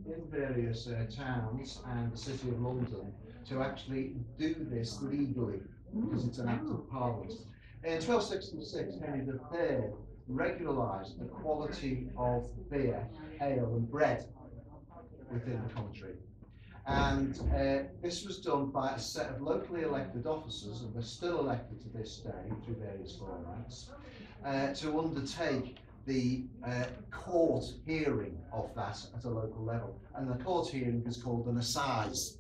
In various towns and the City of London to actually do this legally because it's an act of Parliament. In 1266, Henry III regularised the quality of beer, ale and bread within the country. And this was done by a set of locally elected officers, and they're still elected to this day through various formats, to undertake the court hearing of that at a local level. And the court hearing is called an assize.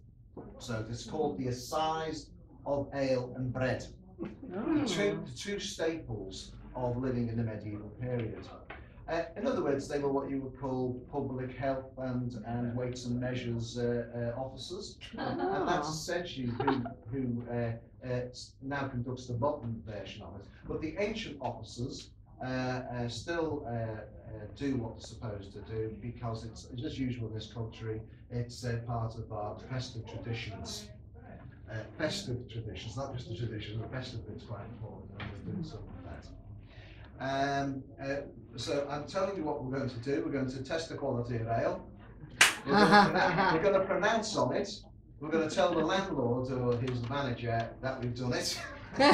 So it's called the assize of ale and bread. The two staples of living in the medieval period. In other words, they were what you would call public health and weights and measures officers. And that's essentially who now conducts the modern version of it. But the ancient officers still do what they're supposed to do because it's as usual in this country, it's part of our festive traditions. Festive traditions, not just the tradition, the festive bit's quite important, and we're doing some of that. So I'm telling you what we're going to do. We're going to test the quality of ale. We're going to pronounce on it. We're going to tell the landlord or his manager that we've done it. We're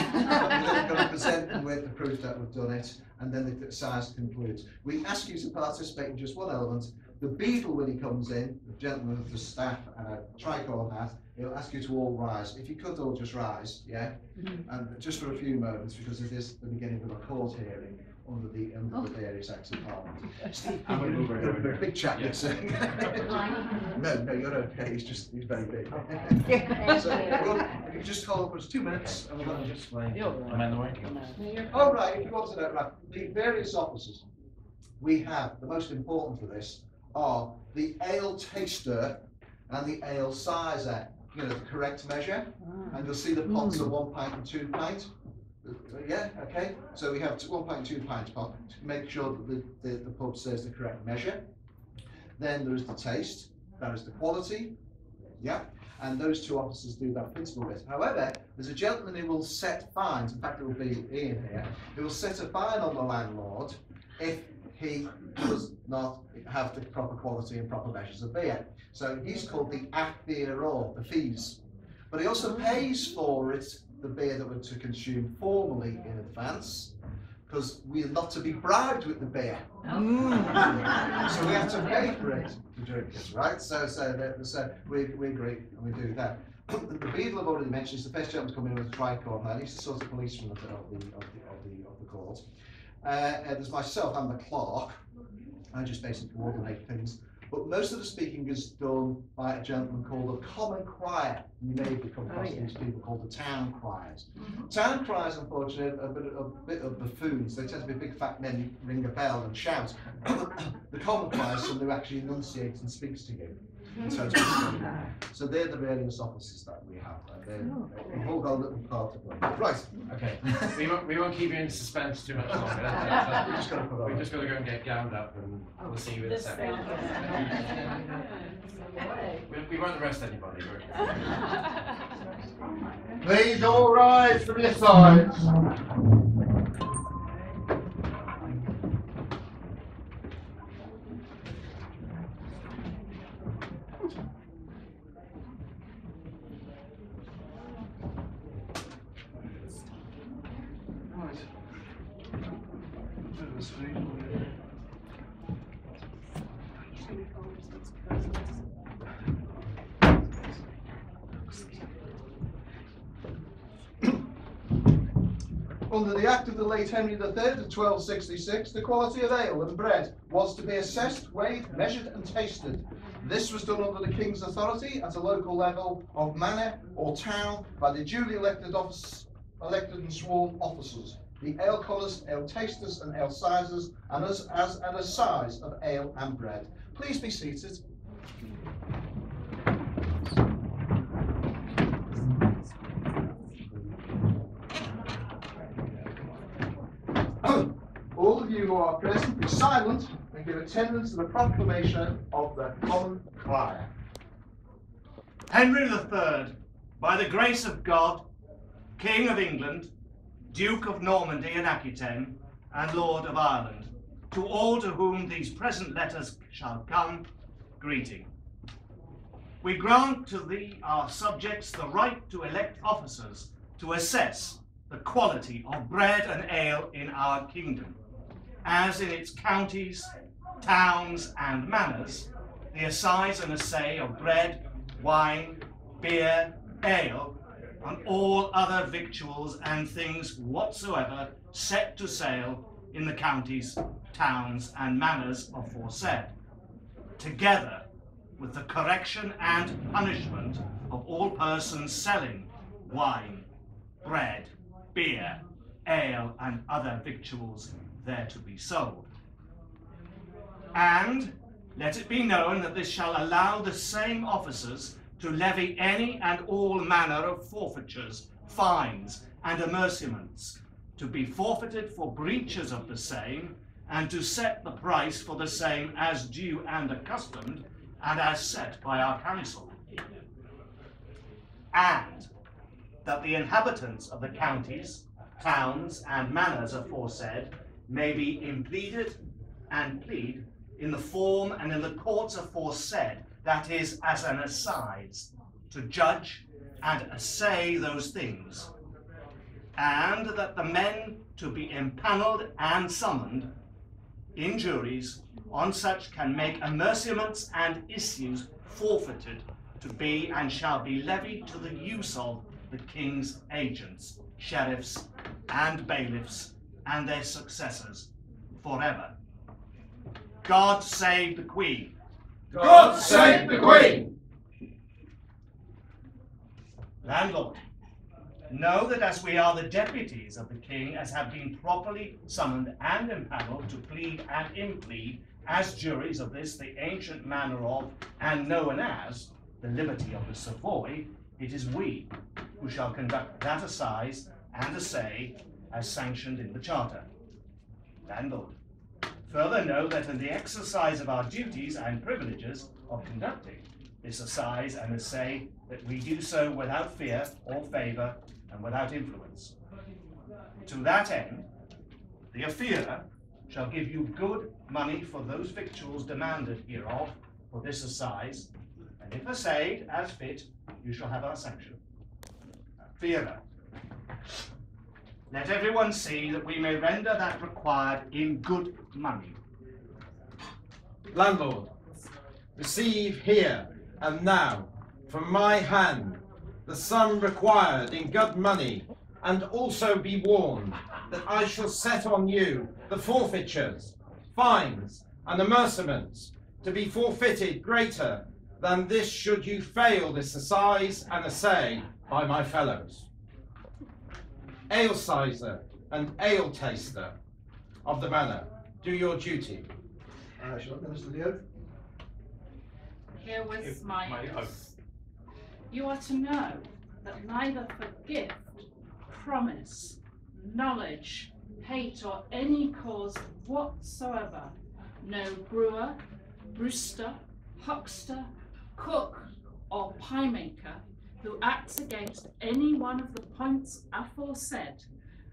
going to present them with the proof that we've done it, and then the size concludes. We ask you to participate in just one element. The beadle, when he comes in, the gentleman with the staff and a tricorn hat, he'll ask you to all rise. If you could all just rise, yeah? And just for a few moments, because it is the beginning of a court hearing under the various acts of Parliament. Steve, you're a big chap, you're saying. No, you're okay. He's very big. So you just hold for 2 minutes, and we're going to just explain. Am I in the way? Oh, right. If you want to know, right, the various officers we have, the most important for this are the ale taster and the ale sizer. You know, the correct measure, and you'll see the pots are 1 pint and 2 pint. Yeah, okay. So we have 1 pint, 2 pints pot to make sure that the pub says the correct measure. Then there is the taste, that is the quality, yeah. And those two officers do that principal bit. However, there's a gentleman who will set fines. In fact, it will be Ian here. Who will set a fine on the landlord if he does not have the proper quality and proper measures of beer. So he's called the acquiror, the fees. But he also pays for it, the beer that we're to consume formally in advance, because we are not to be bribed with the beer. So we have to pay for it to drink it, right? So we agree and we do that. The beadle I've already mentioned is the first gentleman to come in with a tricorn, and he's the sort of policeman of the court. There's myself, I'm the clerk. I just basically coordinate things. But most of the speaking is done by a gentleman called a common crier. You may have come across these people called the town criers. Town criers, unfortunately, are a bit of buffoons. They tend to be big fat men who ring a bell and shout. The common crier is someone who actually enunciates and speaks to you. So they're the various officers that we have. We've all got a little part of them. Right. Okay. we won't keep you in suspense too much longer. We've just got to go and get gowned up, and we'll see you in a second. We won't arrest anybody. Please all rise from your sides. Under the Act of the late Henry III of 1266, the quality of ale and bread was to be assessed, weighed, measured and tasted. This was done under the King's authority at a local level of manor or town by the duly elected and sworn officers, the ale colours, ale tasters and ale sizers, and a size of ale and bread. Please be seated. All of you who are present, be silent and give attendance to the proclamation of the common crier. Henry III, by the grace of God, King of England, Duke of Normandy and Aquitaine, and Lord of Ireland, to all to whom these present letters shall come, greeting. We grant to thee, our subjects, the right to elect officers to assess the quality of bread and ale in our kingdom, as in its counties, towns, and manors, the assize and assay of bread, wine, beer, ale, and all other victuals and things whatsoever set to sale in the counties, towns, and manors aforesaid, together with the correction and punishment of all persons selling wine, bread, beer, ale, and other victuals there to be sold. And let it be known that this shall allow the same officers to levy any and all manner of forfeitures, fines, and amercements, to be forfeited for breaches of the same, and to set the price for the same as due and accustomed, and as set by our council. And that the inhabitants of the counties, towns, and manors aforesaid may be impleaded and plead in the form and in the courts aforesaid, that is, as an assize, to judge and assay those things, and that the men to be impanelled and summoned in juries on such can make amercements and issues forfeited to be and shall be levied to the use of the King's agents, sheriffs, and bailiffs, and their successors forever. God save the Queen. God save the Queen! Landlord, know that as we are the deputies of the King, as have been properly summoned and impanelled to plead and implead as juries of this, the ancient manner of, and known as, the liberty of the Savoy, it is we who shall conduct that assize and assay as sanctioned in the Charter. Landlord, further know that in the exercise of our duties and privileges of conducting this assize and assay, that we do so without fear or favour and without influence. To that end, the affierer shall give you good money for those victuals demanded hereof for this assize, and if assayed as fit, you shall have our sanction. Affierer, let everyone see that we may render that required in good money. Landlord, receive here and now from my hand the sum required in good money, and also be warned that I shall set on you the forfeitures, fines, and amercements to be forfeited greater than this should you fail this assize and assay by my fellows. Ale sizer and ale taster of the manor, do your duty. Shall I minister the oath? Herewith my oath. You are to know that neither for gift, promise, knowledge, hate, or any cause whatsoever, no brewer, brewster, huckster, cook, or pie maker who acts against any one of the points aforesaid,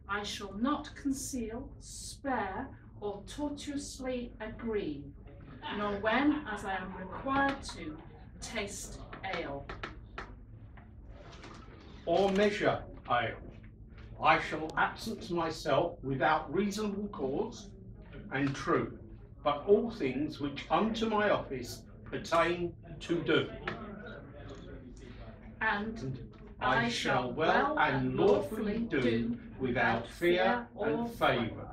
I shall not conceal, spare, or tortuously agree, nor when, as I am required to, taste ale. Or measure ale. I shall absence myself without reasonable cause and true, but all things which unto my office pertain to do. And I shall well and lawfully do without fear and favour.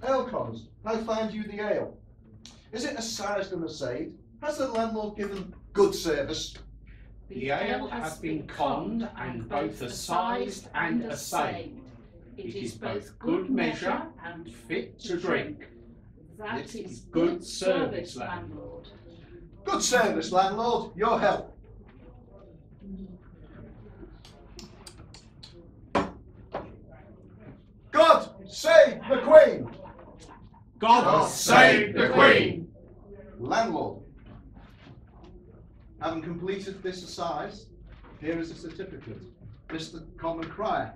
Ale crumbs, how find you the ale? Is it assized and assayed? Has the landlord given good service? The ale has been conned and both assized and assayed. It is both good measure and fit to drink. That is good service, landlord. Good service, landlord, your help. God save the Queen! God Save the Queen! Landlord, having completed this assize, here is a certificate. Mr. Common Crier.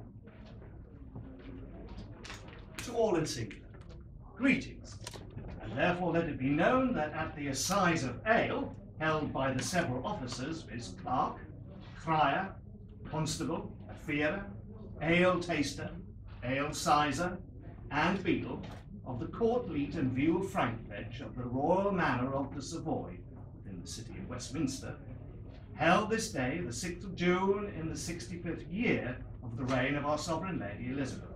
To all in singular, greetings, and therefore let it be known that at the assize of ale, held by the several officers, viz. Clerk, Crier, Constable, Afearer, Ale Taster, Ale Sizer, and Beadle, of the Court Leet and View of Frankledge of the Royal Manor of the Savoy, within the city of Westminster, held this day, the 6th of June, in the 65th year of the reign of our Sovereign Lady Elizabeth,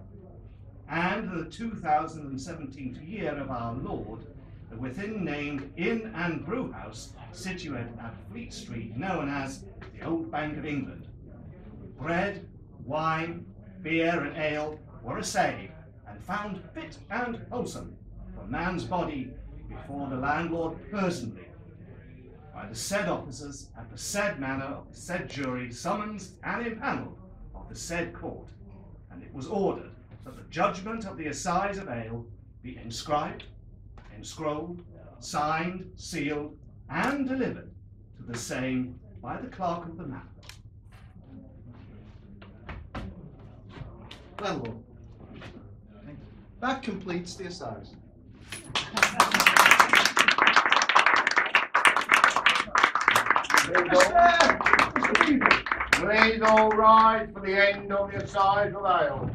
and the 2017th year of our Lord, the within named Inn and Brewhouse, situated at Fleet Street, known as the Old Bank of England. Bread, wine, beer, and ale were assayed, and found fit and wholesome for man's body before the landlord personally, by the said officers at the said manor of the said jury, summoned and impanelled of the said court, and it was ordered that the judgment of the assize of ale be inscribed, enscrolled, signed, sealed, and delivered to the same by the clerk of the manor. Landlord, that completes the assize. Please all rise for the end of the assize of ale.